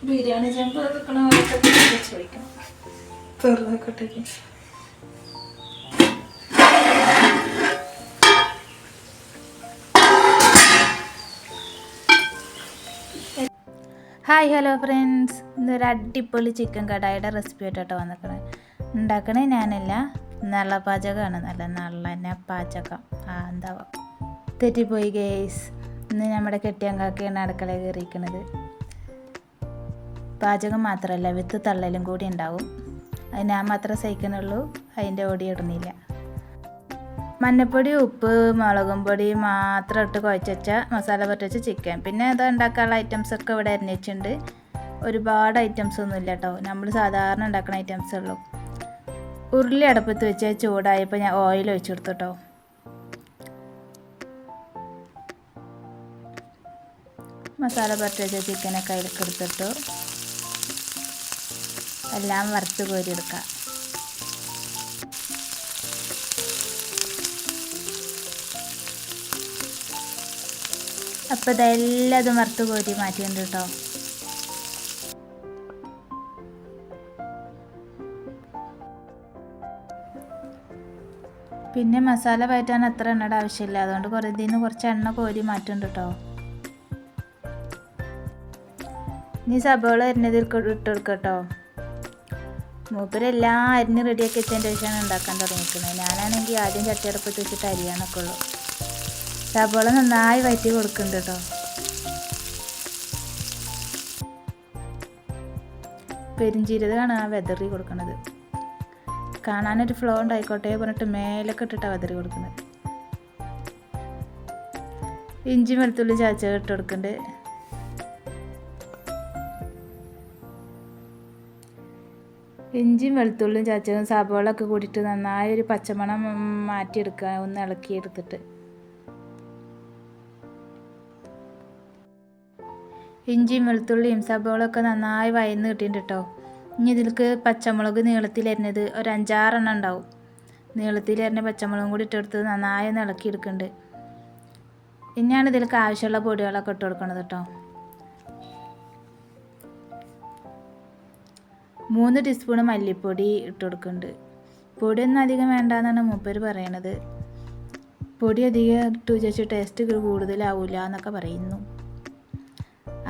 ബിരിയാണി ചെമ്പ് വെക്കണവരൊക്കെ ചോദിക്കണം. തുറന്നൊക്കെ hi hello friends, ഇന്നൊരു അടിപൊളി ചിക്കൻ കടായിയുടെ റെസിപ്പി ആയിട്ടോ വന്നിരിക്കണേ. ഉണ്ടാക്കണേ ഞാനല്ല, നല്ല പാചകമാണ്. നല്ല പാചകം എന്താവാ തെറ്റിപ്പോയി ഗേസ്. ഇന്ന് നമ്മുടെ കെട്ടിയങ്കാക്കയാണ് അടുക്കളയിൽ കയറിയിരിക്കുന്നത്. പാചകം മാത്രമല്ല വിത്ത് തള്ളലും കൂടി ഉണ്ടാവും. അത് ഞാൻ മാത്രമേ സഹിക്കുന്നുള്ളൂ, അതിൻ്റെ ഓടി ഇടുന്നില്ല. മഞ്ഞപ്പൊടി, ഉപ്പ്, മുളകും പൊടി മാത്രം ഇട്ട് കുഴച്ച് വെച്ച മസാല പറ്റിച്ച ചിക്കൻ. പിന്നെ അത് ഉണ്ടാക്കാനുള്ള ഐറ്റംസൊക്കെ ഇവിടെ അരിഞ്ഞിട്ടുണ്ട്. ഒരുപാട് ഐറ്റംസ് ഒന്നും ഇല്ല കേട്ടോ, നമ്മൾ സാധാരണ ഉണ്ടാക്കുന്ന ഐറ്റംസേ ഉള്ളൂ. ഉരുളി അടുപ്പത്ത് വെച്ച് ചൂടായപ്പോൾ ഞാൻ ഓയിൽ ഒഴിച്ചു കൊടുത്തു കേട്ടോ. മസാല പറ്റിച്ച ചിക്കനൊക്കെ അതിലേക്ക് എടുത്തിട്ടു എല്ലാം വറുത്ത് കോരിയെടുക്കാം. അപ്പോൾ ഇതെല്ലാം അതും വറുത്ത് കോരി മാറ്റിയിട്ടുണ്ട് കേട്ടോ. പിന്നെ മസാല വഴറ്റാൻ അത്ര എണ്ണയുടെ ആവശ്യമില്ല, അതുകൊണ്ട് ഇതിന്ന് കുറച്ച് എണ്ണ കോരി മാറ്റുന്നുണ്ട് കേട്ടോ. ഇനി സബോള അരിഞ്ഞതിൽ ഇട്ട് കൊടുക്കുക കേട്ടോ. മൂപ്പരെല്ലാം അരിഞ്ഞ് റെഡിയാക്കി വെച്ചതിൻ്റെ ശേഷമാണ് ഉണ്ടാക്കാൻ തുടങ്ങിയിരിക്കുന്നത്. ഞാനാണെങ്കിൽ ആദ്യം ചട്ടിയടുപ്പത്ത് വെച്ചിട്ട് അരിയാനൊക്കെ ഉള്ളൂ. സബോള നന്നായി വഴറ്റി കൊടുക്കുന്നുണ്ട് കേട്ടോ. പെരിഞ്ചീരകമാണ് വെതറി കൊടുക്കുന്നത്. കാണാനൊരു ഫ്ലോ ഉണ്ടായിക്കോട്ടെ പറഞ്ഞിട്ട് മേലൊക്കെ ഇട്ടിട്ടാണ് വെതറി കൊടുക്കുന്നത്. ഇഞ്ചി വെളുത്തുള്ളി ചതച്ചത് ഇട്ട് കൊടുക്കുന്നുണ്ട്. ഇഞ്ചിയും വെളുത്തുള്ളിയും ചതച്ചതും സബോളൊക്കെ കൂടിയിട്ട് നന്നായി ഒരു പച്ചമണം മാറ്റിയെടുക്കുക, ഒന്ന് ഇളക്കിയെടുത്തിട്ട്. ഇഞ്ചിയും വെളുത്തുള്ളിയും സബോളൊക്കെ നന്നായി വയന്ന് കിട്ടിയിട്ടുണ്ട് കേട്ടോ. ഇനി ഇതിലേക്ക് പച്ചമുളക് നീളത്തിലരിഞ്ഞത് ഒരു 5-6 എണ്ണം ഉണ്ടാവും. നീളത്തിലരിഞ്ഞ പച്ചമുളകും കൂടി ഇട്ടെടുത്ത് നന്നായി ഒന്ന് ഇളക്കിയെടുക്കുന്നുണ്ട്. ഇനിയാണ് ഇതിലേക്ക് ആവശ്യമുള്ള പൊടികളൊക്കെ ഇട്ട് കൊടുക്കുന്നത് കേട്ടോ. 3 ടീസ്പൂൺ മല്ലിപ്പൊടി ഇട്ട് കൊടുക്കുന്നുണ്ട്. പൊടിയൊന്നും അധികം വേണ്ടാന്നാണ് മൂപ്പര് പറയണത്. പൊടി അധികം ഇട്ട് വെച്ച് ടേസ്റ്റ് കൂടുതലാവില്ല എന്നൊക്കെ പറയുന്നു.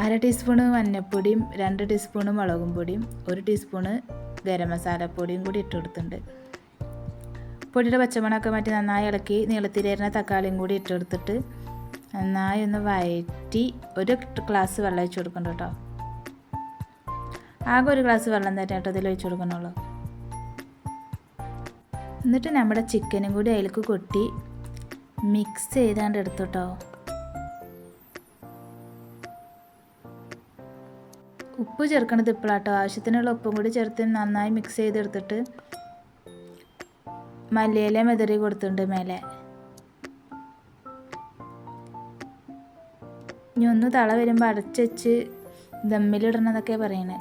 1/2 ടീസ്പൂണ് മഞ്ഞൾപ്പൊടിയും 2 ടീസ്പൂണ് മുളകും പൊടിയും 1 ടീസ്പൂണ് ഗരം മസാലപ്പൊടിയും കൂടി ഇട്ട് കൊടുത്തിട്ടുണ്ട്. പൊടിയുടെ പച്ചമണമൊക്കെ മാറ്റി നന്നായി ഇളക്കി നീളത്തിലേറിന തക്കാളിയും കൂടി ഇട്ട് കൊടുത്തിട്ട് നന്നായി ഒന്ന് വഴറ്റി 1 ഗ്ലാസ് വെള്ളം ഒഴിച്ച് കൊടുക്കുന്നുണ്ട് കേട്ടോ. ആകെ 1 ഗ്ലാസ് വെള്ളം തന്നെ കേട്ടോ ഇതിൽ ഒഴിച്ച് കൊടുക്കണുള്ളൂ. എന്നിട്ട് നമ്മുടെ ചിക്കനും കൂടി അതിലേക്ക് കൊട്ടി മിക്സ് ചെയ്താണ്ട് എടുത്തു കേട്ടോ. ഉപ്പ് ചേർക്കണത് ഇപ്പോഴാട്ടോ. ആവശ്യത്തിനുള്ള ഉപ്പും കൂടി ചേർത്ത് നന്നായി മിക്സ് ചെയ്തെടുത്തിട്ട് മല്ലിയില മെതറി കൊടുത്തിട്ടുണ്ട് മേലെ. ഇനി ഒന്ന് തള വരുമ്പോൾ അടച്ച് വെച്ച് ദമ്മിലിടണമെന്നൊക്കെ പറയണേ.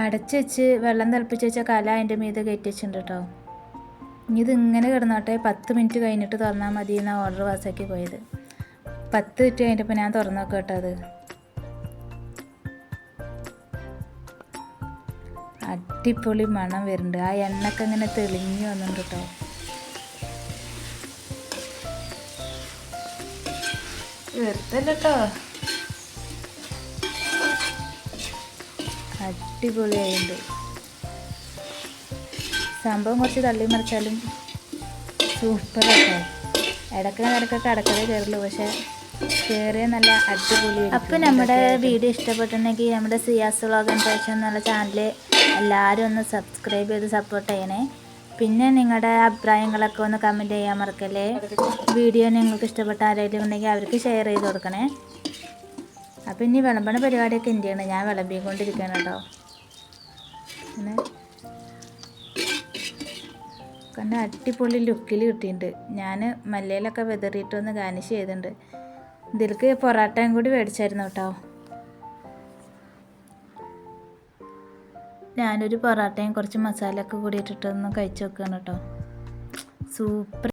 അടച്ച് വെച്ച് വെള്ളം തിളപ്പിച്ച് വെച്ച കല അതിൻ്റെ മീതെ കയറ്റി വെച്ചിട്ടുണ്ട് കേട്ടോ. ഇനി ഇതിങ്ങനെ കിടന്നോട്ടെ. 10 മിനിറ്റ് കഴിഞ്ഞിട്ട് തുറന്നാൽ മതി എന്നാണ് ഓർഡർ പാസ്സാക്കി പോയത്. 10 മിനിറ്റ് കഴിഞ്ഞപ്പോൾ ഞാൻ തുറന്നു നോക്കാം കേട്ടോ. അത് അടിപൊളി മണം വരുന്നുണ്ട്. ആ എണ്ണയൊക്കെ ഇങ്ങനെ തെളിഞ്ഞ് വന്നിട്ടുണ്ട് കേട്ടോ. വെറുതല്ല കേട്ടോ, അടിപൊളിയായിട്ടുണ്ട് സംഭവം. കുറച്ച് തള്ളി മറിച്ചാലും സൂപ്പറാട്ടോ. ഇടയ്ക്കൊക്കെ അടുക്കളയിൽ കയറുള്ളൂ, പക്ഷേ കയറിയ നല്ല അടിപൊളി. അപ്പോൾ നമ്മുടെ വീഡിയോ ഇഷ്ടപ്പെട്ടിട്ടുണ്ടെങ്കിൽ നമ്മുടെ സിയാസ് വ്ളോഗ് ആൻഡ് ഫാഷൻ എന്നുള്ള ചാനൽ എല്ലാവരും ഒന്ന് സബ്സ്ക്രൈബ് ചെയ്ത് സപ്പോർട്ട് ചെയ്യണേ. പിന്നെ നിങ്ങളുടെ അഭിപ്രായങ്ങളൊക്കെ ഒന്ന് കമൻറ്റ് ചെയ്യാൻ മറക്കല്ലേ. വീഡിയോ നിങ്ങൾക്ക് ഇഷ്ടപ്പെട്ട ആരെങ്കിലും ഉണ്ടെങ്കിൽ അവർക്ക് ഷെയർ ചെയ്ത് കൊടുക്കണേ. അപ്പോൾ ഇനി വിളമ്പണ പരിപാടിയൊക്കെ എന്റെയാണ്, ഞാൻ വിളമ്പിക്കൊണ്ടിരിക്കുകയാണ് കേട്ടോ. പിന്നെ കണ്ട അടിപൊളി ലുക്കിൽ കിട്ടിയിട്ടുണ്ട്. ഞാൻ മല്ലിയിലൊക്കെ വെതറിയിട്ടൊന്ന് ഗാർണിഷ് ചെയ്തിട്ടുണ്ട്. ഇതിലേക്ക് പൊറാട്ടയും കൂടി മേടിച്ചായിരുന്നു കേട്ടോ. ഞാനൊരു പൊറാട്ടയും കുറച്ച് മസാലയൊക്കെ കൂടി ഇട്ടിട്ടൊന്ന് കഴിച്ച് നോക്കുകയാണ് കേട്ടോ. സൂപ്പർ